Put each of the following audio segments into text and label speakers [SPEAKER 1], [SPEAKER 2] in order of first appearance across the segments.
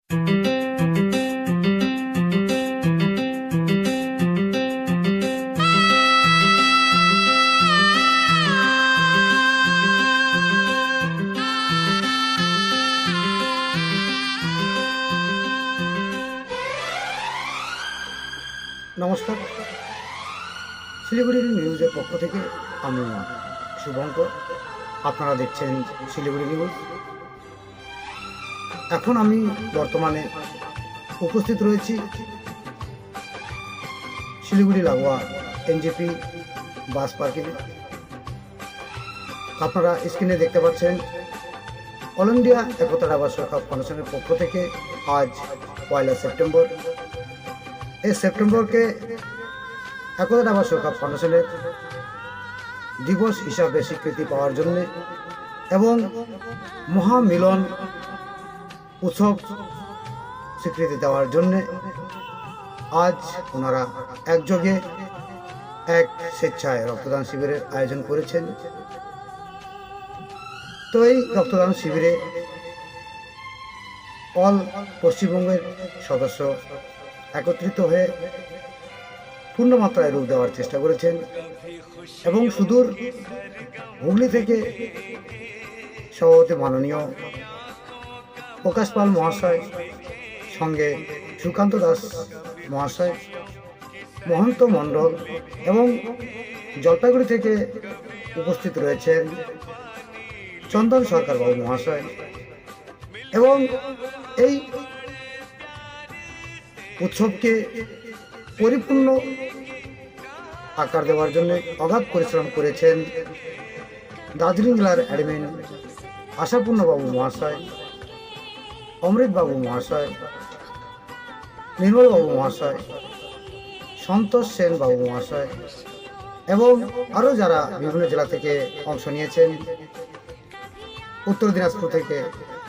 [SPEAKER 1] নমস্কার, শিলিগুড়ি নিউজের পক্ষ থেকে আমি শুভঙ্কর। আপনারা দেখছেন শিলিগুড়ি নিউজ। এখন আমি বর্তমানে উপস্থিত রয়েছি শিলিগুড়ি লাগোয়া এনজেপি বাস পার্কিংয়ে। আপনারা স্ক্রিনে দেখতে পাচ্ছেন অল ইন্ডিয়া একতা ডাবা সুরক্ষা ফাউন্ডেশনের পক্ষ থেকে আজ 1 সেপ্টেম্বর। এই সেপ্টেম্বরকে একতা ডাবা সুরক্ষা ফাউন্ডেশনের দিবস হিসাবে স্বীকৃতি পাওয়ার জন্য এবং মহামিলন উৎসব স্বীকৃতি দেওয়ার জন্য আজ ওনারা একযোগে এক স্বেচ্ছায় রক্তদান শিবিরের আয়োজন করেছেন। তো এই রক্তদান শিবিরে অল পশ্চিমবঙ্গের সদস্য একত্রিত হয়ে পূর্ণমাত্রায় রূপ দেওয়ার চেষ্টা করেছেন এবং সুদূর হুগলি থেকে সভাপতি মাননীয় প্রকাশ পাল মহাশয়, সঙ্গে সুকান্ত দাস মহাশয়, মহন্ত মণ্ডল এবং জলপাইগুড়ি থেকে উপস্থিত রয়েছেন চন্দন সরকার বাবু মহাশয়। এবং এই উৎসবকে পরিপূর্ণ আকার দেওয়ার জন্য অগাধ পরিশ্রম করেছেন দার্জিলিং জেলার অ্যাডমিন আশাপূর্ণ বাবু মহাশয়, অমৃত বাবু মহাশয়, নির্মল বাবু মহাশয়, সন্তোষ সেন বাবু মহাশয় এবং আরও যারা বিভিন্ন জেলা থেকে অংশ নিয়েছেন। উত্তর দিনাজপুর থেকে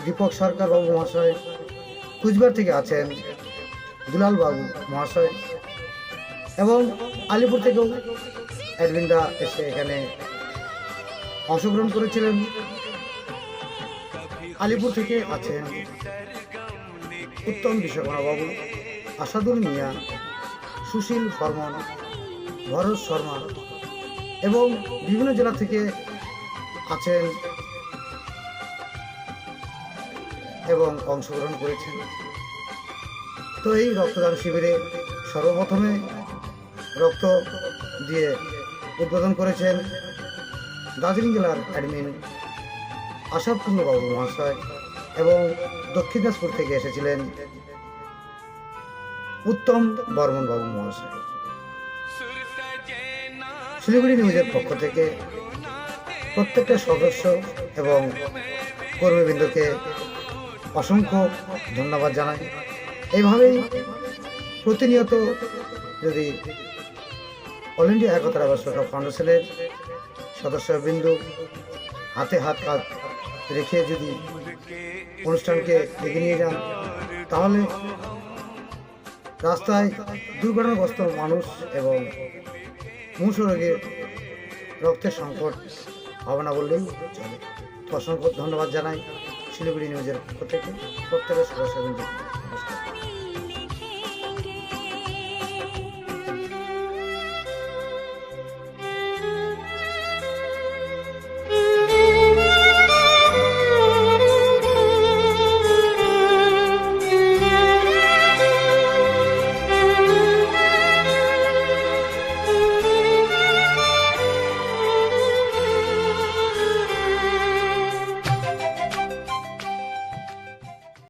[SPEAKER 1] দীপক সরকার বাবু মহাশয়, কুচবিহার থেকে আছেন দুলাল বাবু মহাশয় এবং আলিপুর থেকেও অ্যাডমিনরা এসে এখানে অংশগ্রহণ করেছিলেন। আলিপুর থেকে আছেন উত্তম বিশ্বকর্মা বাবু, আসাদুল মিয়া, সুশীল বর্মন, ভরত শর্মা এবং বিভিন্ন জেলা থেকে আছেন এবং অংশগ্রহণ করেছেন। তো এই রক্তদান শিবিরে সর্বপ্রথমে রক্ত দিয়ে উদ্বোধন করেছেন দার্জিলিং জেলার অ্যাডমিন আশাপূর্ণ বাবু মহাশয় এবং দক্ষিণ দিনাজপুর থেকে এসেছিলেন উত্তম বর্মন বাবু মহাশয়। শিলিগুড়ি নিউজের পক্ষ থেকে প্রত্যেকটা সদস্য এবং কর্মীবৃন্দকে অসংখ্য ধন্যবাদ জানাই। এইভাবেই প্রতিনিয়ত যদি অল ইন্ডিয়া একতা ডাবা সুরক্ষা ফাউন্ডেশনের সদস্যবৃন্দ হাতে হাত কাঁধ রেখে যদি অনুষ্ঠানকে এগিয়ে নিয়ে যান, তাহলে রাস্তায় দুর্ঘটনাগ্রস্ত মানুষ এবং মুমূর্ষু রোগীর রক্তের সংকট হবে না বললেই চলে। অসংখ্য ধন্যবাদ জানাই শিলিগুড়ি নিউজের পক্ষ থেকে প্রত্যেকের সদস্যবৃন্দ।